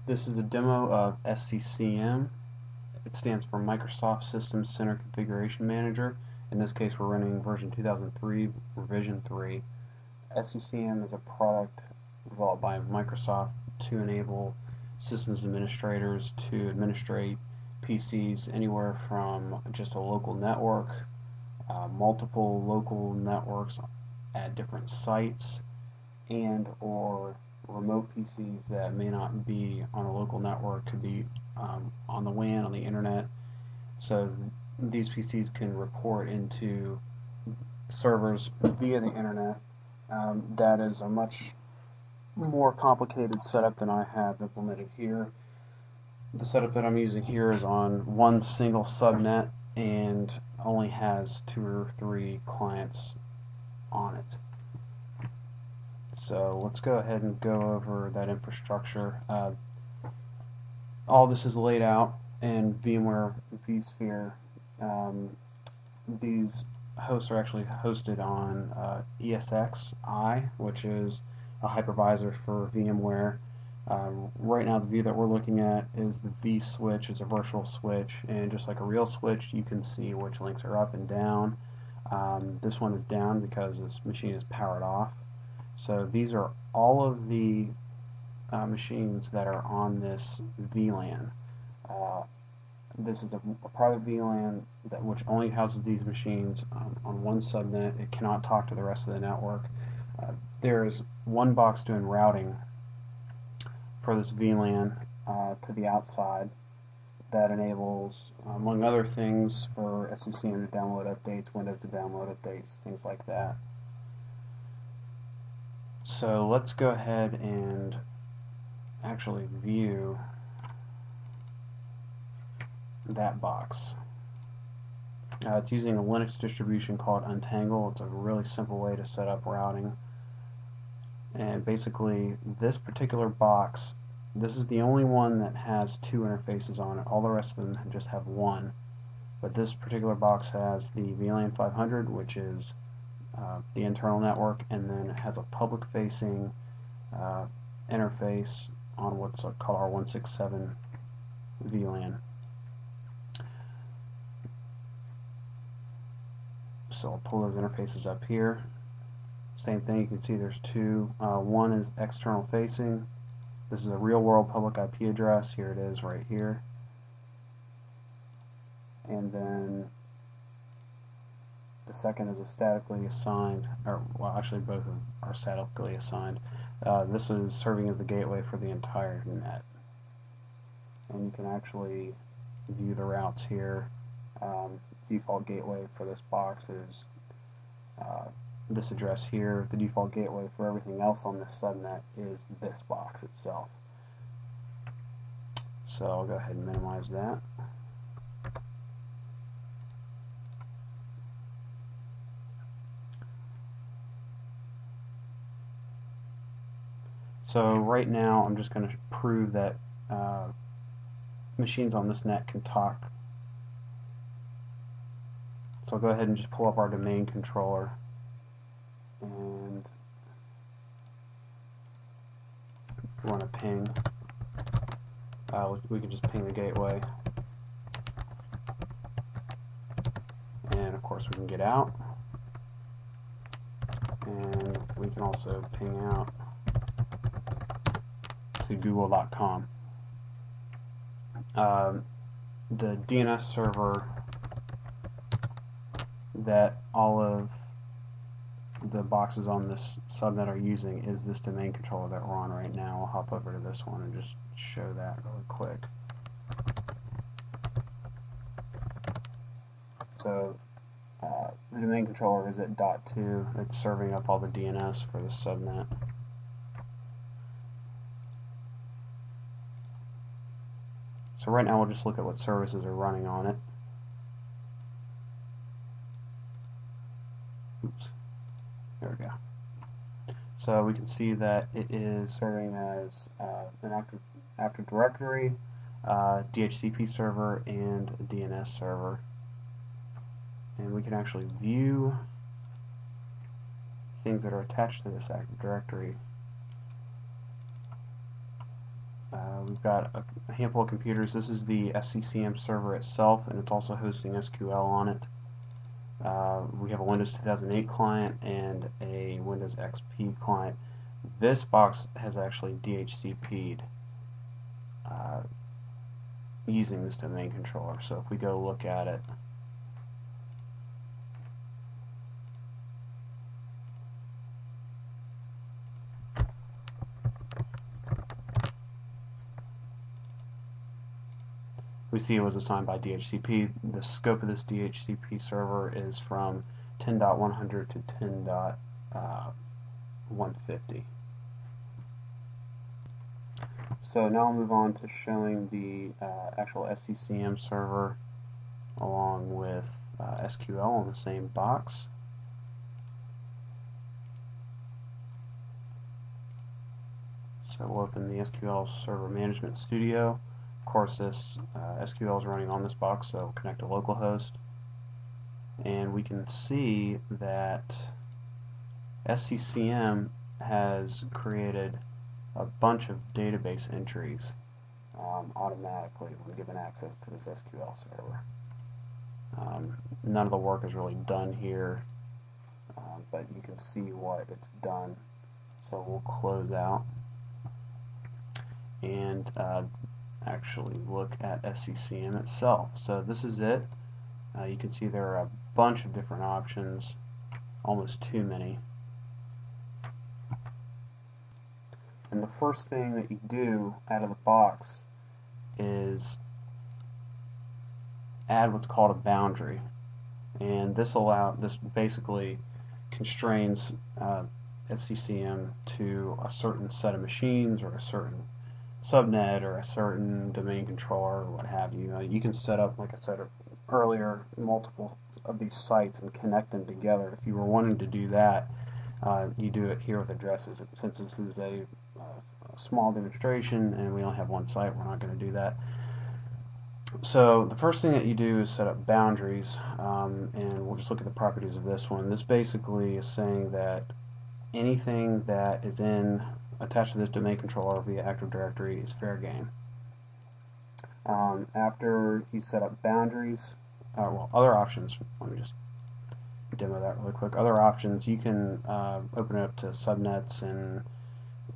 This is a demo of SCCM. It stands for Microsoft System Center Configuration Manager. In this case, we're running version 2003, revision 3. SCCM is a product developed by Microsoft to enable systems administrators to administrate PCs anywhere from just a local network, multiple local networks at different sites, and or remote PCs that may not be on a local network, could be on the WAN, on the internet. So these PCs can report into servers via the internet. That is a much more complicated setup than I have implemented here. The setup that I'm using here is on one single subnet and only has 2 or 3 clients on it. So let's go ahead and go over that infrastructure. All this is laid out in VMware vSphere. These hosts are actually hosted on ESXi, which is a hypervisor for VMware. Right now the view that we're looking at is the vSwitch. It's a virtual switch, and just like a real switch, you can see which links are up and down. This one is down because this machine is powered off. So these are all of the machines that are on this VLAN. This is a private VLAN which only houses these machines on one subnet. It cannot talk to the rest of the network. There is one box doing routing for this VLAN to the outside that enables, among other things, for SCCM to download updates, Windows to download updates, things like that. So let's go ahead and actually view that box. It's using a Linux distribution called Untangle. It's a really simple way to set up routing. And basically, this particular box, this is the only one that has 2 interfaces on it. All the rest of them just have one. But this particular box has the VLAN 500, which is the internal network, and then it has a public-facing interface on what's called R167 VLAN. So I'll pull those interfaces up here. Same thing, you can see there's 2. One is external facing. This is a real-world public IP address. Here it is right here. And then the second is a statically assigned, or well, actually both are statically assigned. This is serving as the gateway for the entire net. And you can actually view the routes here. Default gateway for this box is this address here. The default gateway for everything else on this subnet is this box itself. So I'll go ahead and minimize that. So right now I'm just going to prove that machines on this net can talk. So I'll go ahead and just pull up our domain controller, and we want to ping. We can just ping the gateway, and of course we can get out, and we can also ping out to google.com. The DNS server that all of the boxes on this subnet are using is this domain controller that we're on right now. I'll hop over to this one and just show that really quick. So the domain controller is at .2. It's serving up all the DNS for the subnet. So right now we'll just look at what services are running on it. Oops. There we go. So we can see that it is serving as an Active Directory, DHCP server, and a DNS server. And we can actually view things that are attached to this Active Directory. We we've got a handful of computers. This is the SCCM server itself, and it's also hosting SQL on it. We have a Windows 2008 client and a Windows XP client. This box has actually DHCP'd using this domain controller. So if we go look at it, we see it was assigned by DHCP. The scope of this DHCP server is from 10.100 to 10.150. So now I'll move on to showing the actual SCCM server along with SQL on the same box. So we'll open the SQL Server Management Studio. Of course, this SQL is running on this box, so we'll connect to localhost. And we can see that SCCM has created a bunch of database entries automatically when given access to this SQL server. None of the work is really done here, but you can see what it's done. So we'll close out and actually look at SCCM itself. So this is it. You can see there are a bunch of different options, almost too many. And the first thing that you do out of the box is add what's called a boundary, and this basically constrains SCCM to a certain set of machines or a certain subnet or a certain domain controller or what have you. You can set up, like I said earlier, multiple of these sites and connect them together. If you were wanting to do that, you do it here with addresses. Since this is a small demonstration and we only have one site, we're not going to do that. So the first thing that you do is set up boundaries, and we'll just look at the properties of this one. This basically is saying that anything that is attached to this domain controller via Active Directory is fair game. After you set up boundaries, well, other options, let me just demo that really quick. Other options, you can open it up to subnets and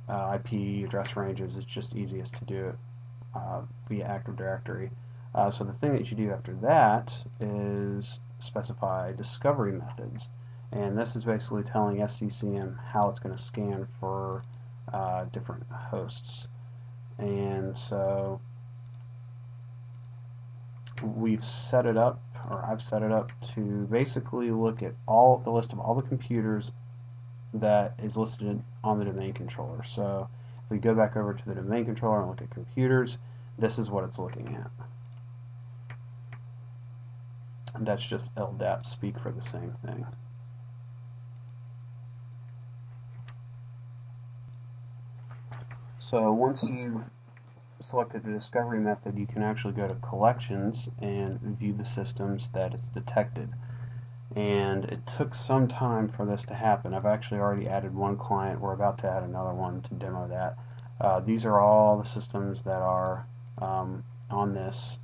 IP address ranges. It's just easiest to do it via Active Directory. So the thing that you do after that is specify discovery methods, and this is basically telling SCCM how it's going to scan for different hosts. And so we've set it up, or I've set it up to basically look at the list of all the computers that is listed on the domain controller. So if we go back over to the domain controller and look at computers, this is what it's looking at. And that's just LDAP speak for the same thing. So once you've selected the discovery method, you can actually go to collections and view the systems that it's detected. And it took some time for this to happen. I've actually already added one client. We're about to add another one to demo that. These are all the systems that are on this,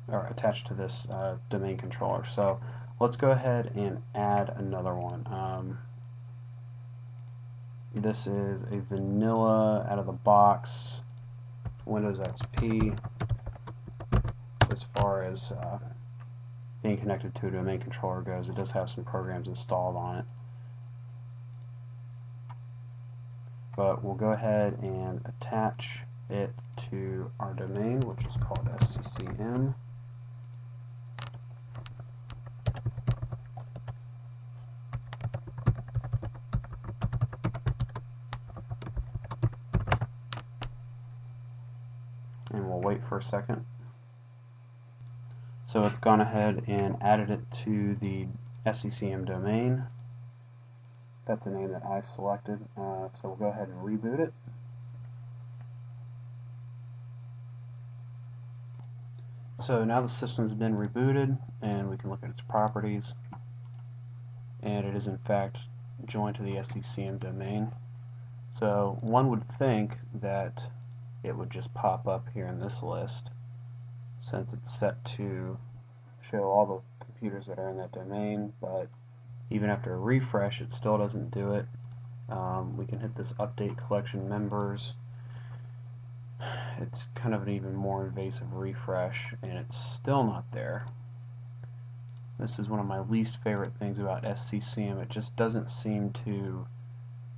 or attached to this domain controller. So let's go ahead and add another one. This is a vanilla out of the box Windows XP as far as being connected to a domain controller goes. It does have some programs installed on it. But we'll go ahead and attach it to our domain, which is called SCCM. And we'll wait for a second. So it's gone ahead and added it to the SCCM domain. That's the name that I selected. So we'll go ahead and reboot it. So now the system's been rebooted, and we can look at its properties. And it is in fact joined to the SCCM domain. So one would think that it would just pop up here in this list, since it's set to show all the computers that are in that domain. But even after a refresh, it still doesn't do it. We can hit this update collection members. It's kind of an even more invasive refresh, and it's still not there. This is one of my least favorite things about SCCM. It just doesn't seem to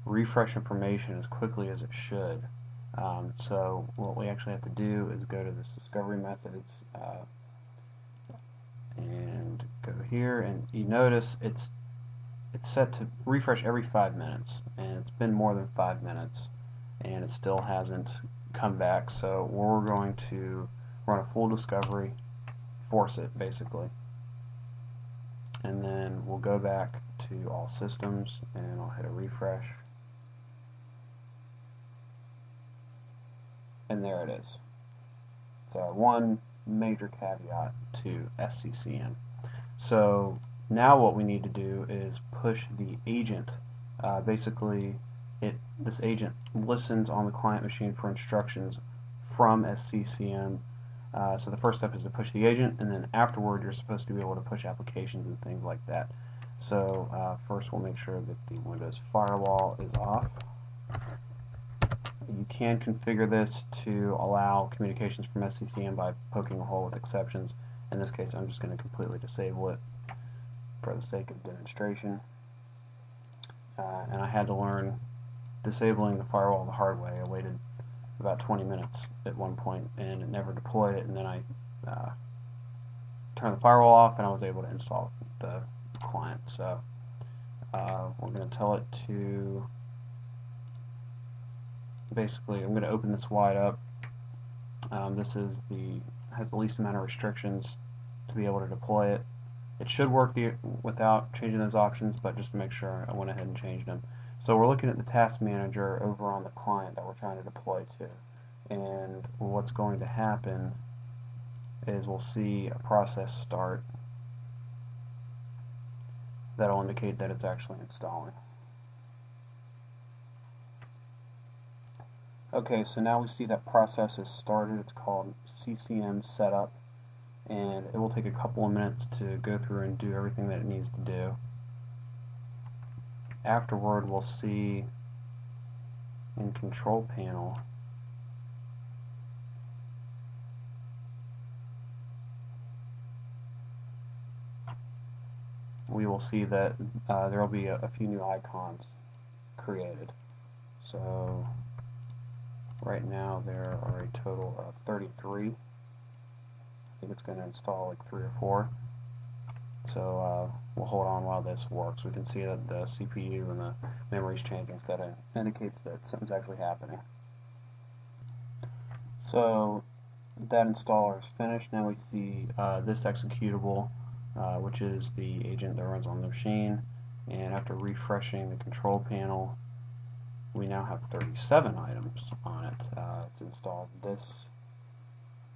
refresh information as quickly as it should. So what we actually have to do is go to this discovery methods and go here, and you notice it's set to refresh every 5 minutes, and it's been more than 5 minutes and it still hasn't come back. So we're going to run a full discovery, force it basically, and then we'll go back to all systems and I'll hit a refresh, and there it is. So one major caveat to SCCM. So now what we need to do is push the agent. Basically, this agent listens on the client machine for instructions from SCCM. So the first step is to push the agent, and then afterward you're supposed to be able to push applications and things like that. So first we'll make sure that the Windows firewall is off. You can configure this to allow communications from SCCM by poking a hole with exceptions. In this case, I'm just going to completely disable it for the sake of demonstration. And I had to learn disabling the firewall the hard way. I waited about 20 minutes at one point and it never deployed it, and then I turned the firewall off and I was able to install the client. So we're going to tell it to, basically, I'm going to open this wide up. This is has the least amount of restrictions to be able to deploy it. It should work without changing those options, but just to make sure, I went ahead and changed them. So we're looking at the task manager over on the client that we're trying to deploy to, and what's going to happen is we'll see a process start that'll indicate that it's actually installing. Okay, so now we see that process is started. It's called CCM setup, and it will take a couple of minutes to go through and do everything that it needs to do. Afterward, we'll see in control panel we will see that there will be a few new icons created. So right now there are a total of 33. I think it's going to install like 3 or 4. So we'll hold on while this works. We can see that the CPU and the memory is changing, so that indicates that something's actually happening. So that installer is finished. Now we see this executable, which is the agent that runs on the machine. And after refreshing the control panel, we now have 37 items on it. It's installed this.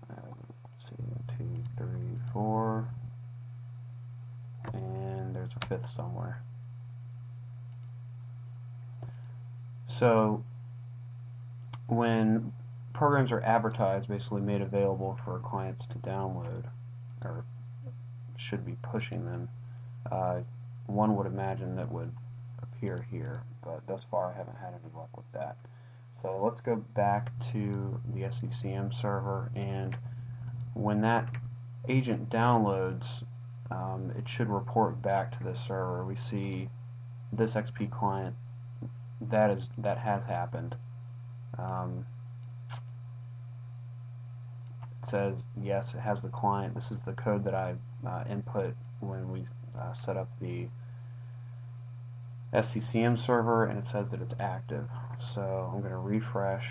Let's see, 2, 3, 4. And there's a 5th somewhere. So when programs are advertised, basically made available for clients to download, or should be pushing them, one would imagine that would appear here, but thus far I haven't had any luck with that. So let's go back to the SCCM server, and when that agent downloads, it should report back to the server. We see this XP client, that has happened. It says yes, it has the client. This is the code that I input when we set up the SCCM server, and it says that it's active. So I'm going to refresh.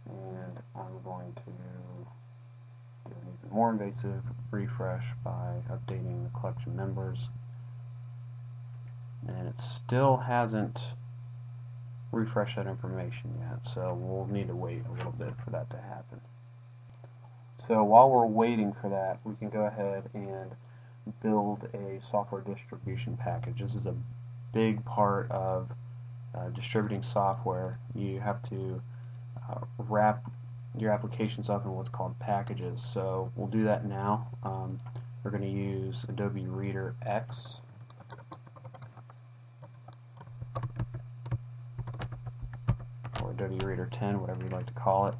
And I'm going to do an even more invasive refresh by updating the collection members. And it still hasn't refreshed that information yet, so we'll need to wait a little bit for that to happen. So while we're waiting for that, we can go ahead and build a software distribution package. This is a big part of distributing software. You have to wrap your applications up in what's called packages. So we'll do that now. We're going to use Adobe Reader X. Or Adobe Reader 10, whatever you'd like to call it.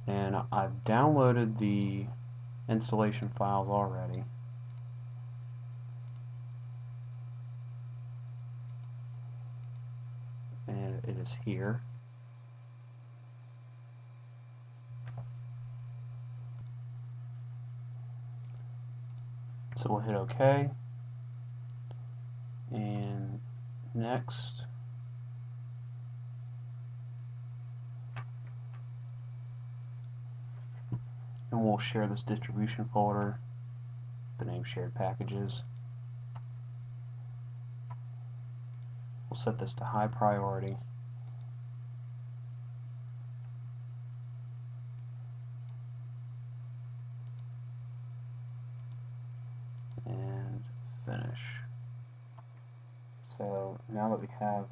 And I've downloaded the installation files already. And it is here. So we'll hit OK. And next. And we'll share this distribution folder, the name shared packages. We'll set this to high priority. And finish. So now that we have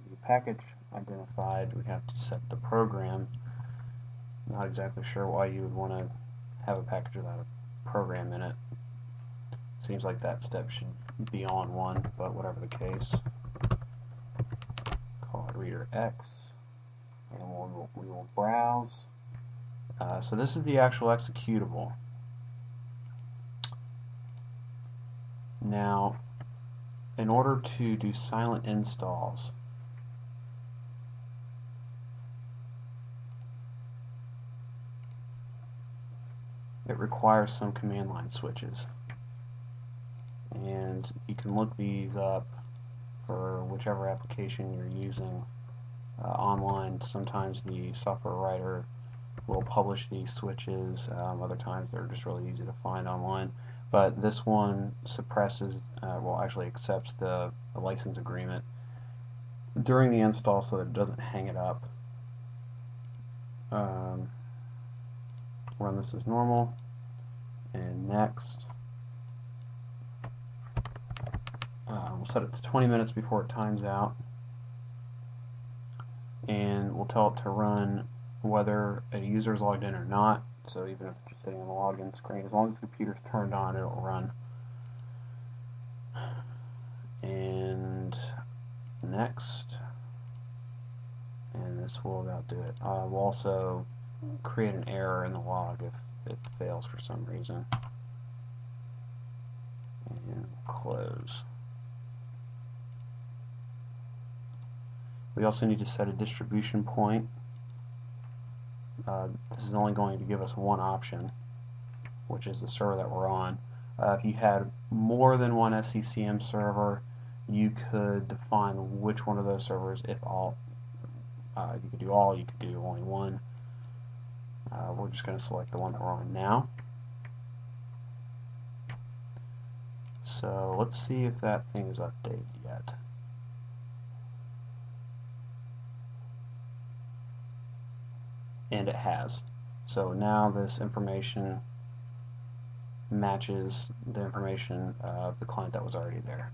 the package identified, we have to set the program. Not exactly sure why you would want to have a package without a program in it. Seems like that step should be on one, but whatever the case. Call it Reader X, and we will browse. So this is the actual executable. Now, in order to do silent installs, it requires some command line switches. And you can look these up for whichever application you're using online. Sometimes the software writer will publish these switches, other times they're just really easy to find online. But this one suppresses, well, actually accepts the license agreement during the install so that it doesn't hang it up. Run this as normal, and next. We'll set it to 20 minutes before it times out, and we'll tell it to run whether a user is logged in or not. So even if it's just sitting on the login screen, as long as the computer's turned on, it'll run. And next, and this will about do it. We'll also create an error in the log if it fails for some reason. And close. We also need to set a distribution point. This is only going to give us one option, which is the server that we're on. If you had more than one SCCM server, you could define which one of those servers, if all. You could do all, you could do only one. We're just going to select the one that we're on now. So let's see if that thing is updated yet. And it has. So now this information matches the information of the client that was already there.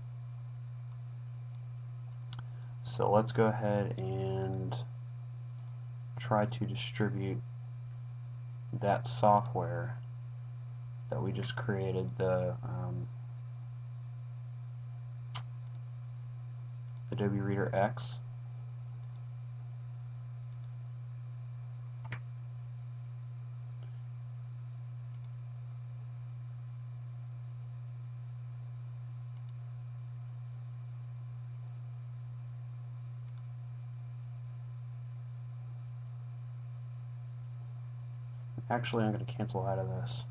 So let's go ahead and try to distribute that software that we just created, the Adobe Reader X. Actually, I'm going to cancel out of this.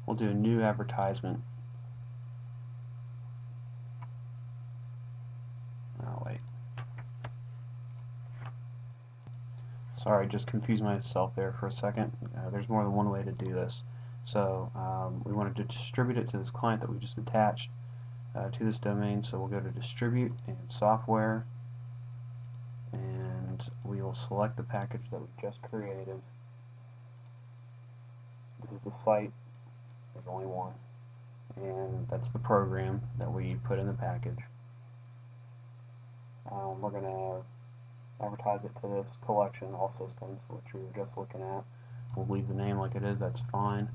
We'll do a new advertisement. Oh, wait. Sorry, just confused myself there for a second. There's more than one way to do this. So we wanted to distribute it to this client that we just attached to this domain. So we'll go to Distribute and Software, and we will select the package that we just created. This is the site. There's only one. and that's the program that we put in the package. We're going to advertise it to this collection, all systems, which we were just looking at. We'll leave the name like it is, that's fine.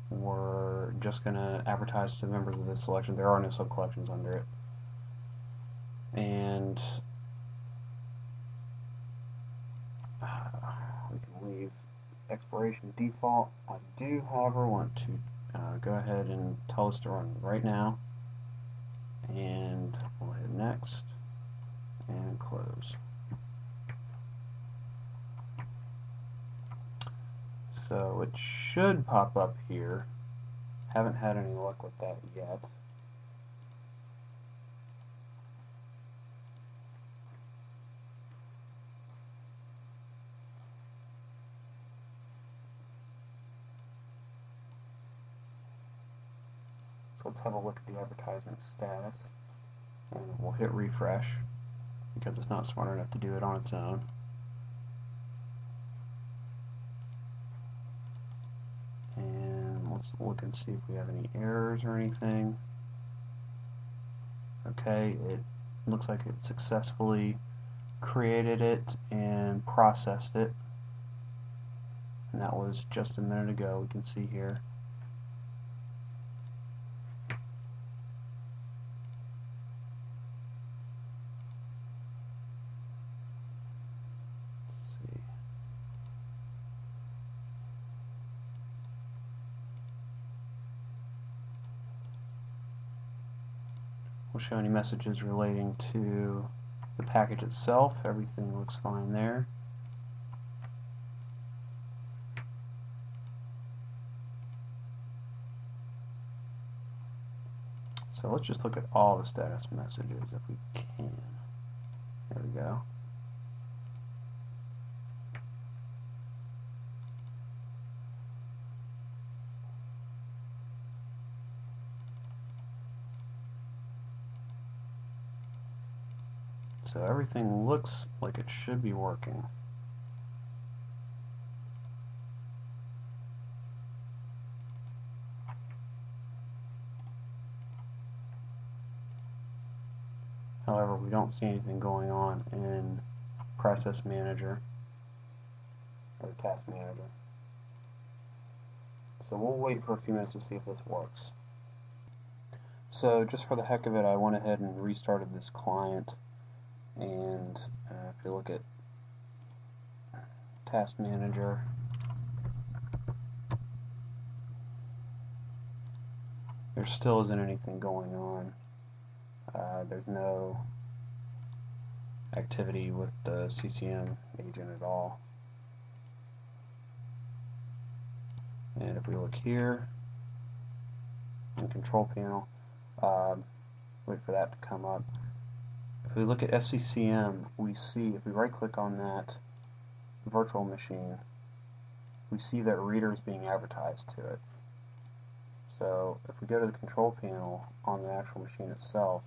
We're just going to advertise to members of this selection. There are no sub-collections under it. And we can leave expiration default. I do, however, want to go ahead and tell us to run right now. And we'll hit next and close. So it should pop up here. Haven't had any luck with that yet. So let's have a look at the advertising status. And we'll hit refresh because it's not smart enough to do it on its own. And let's look and see if we have any errors or anything. Okay, it looks like it successfully created it and processed it. And that was just a minute ago, we can see here. We'll show any messages relating to the package itself. Everything looks fine there. So let's just look at all the status messages if we can. There we go. So everything looks like it should be working. However, we don't see anything going on in Process Manager or Task Manager. So we'll wait for a few minutes to see if this works. So just for the heck of it, I went ahead and restarted this client. And if you look at Task Manager, there still isn't anything going on. There's no activity with the SCCM agent at all. And if we look here in Control Panel, wait for that to come up. If we look at SCCM, we see, if we right click on that virtual machine, we see that reader is being advertised to it. So if we go to the control panel on the actual machine itself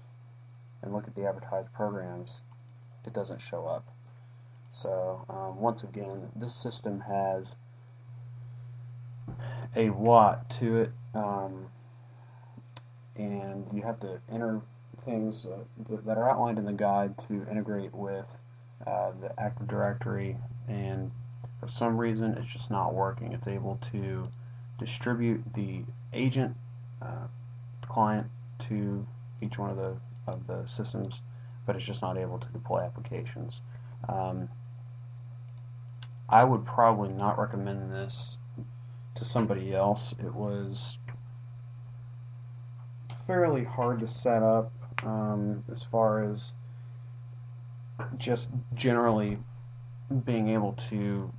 and look at the advertised programs, it doesn't show up. So once again, this system has a lot to it, and you have to enter things that are outlined in the guide to integrate with the Active Directory, and for some reason it's just not working. It's able to distribute the agent client to each one of the systems, but it's just not able to deploy applications. I would probably not recommend this to somebody else. It was fairly hard to set up as far as just generally being able to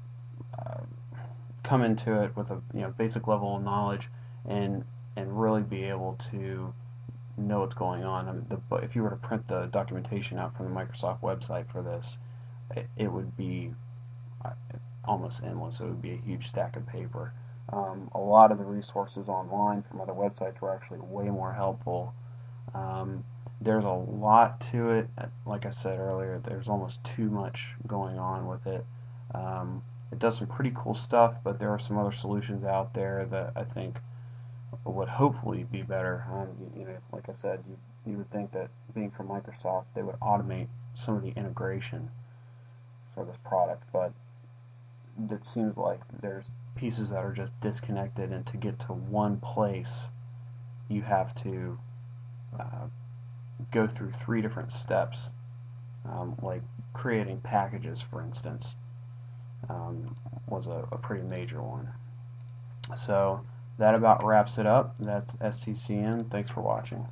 come into it with a basic level of knowledge and really be able to know what's going on. I mean, if you were to print the documentation out from the Microsoft website for this, it would be almost endless. It would be a huge stack of paper. A lot of the resources online from other websites were actually way more helpful. There's a lot to it. Like I said earlier, there's almost too much going on with it. It does some pretty cool stuff, but there are some other solutions out there that I think would hopefully be better. Like I said, you would think that being from Microsoft, they would automate some of the integration for this product, but it seems like there's pieces that are just disconnected, and to get to one place, you have to go through 3 different steps, like creating packages, for instance, was a pretty major one. So that about wraps it up. That's SCCM. Thanks for watching.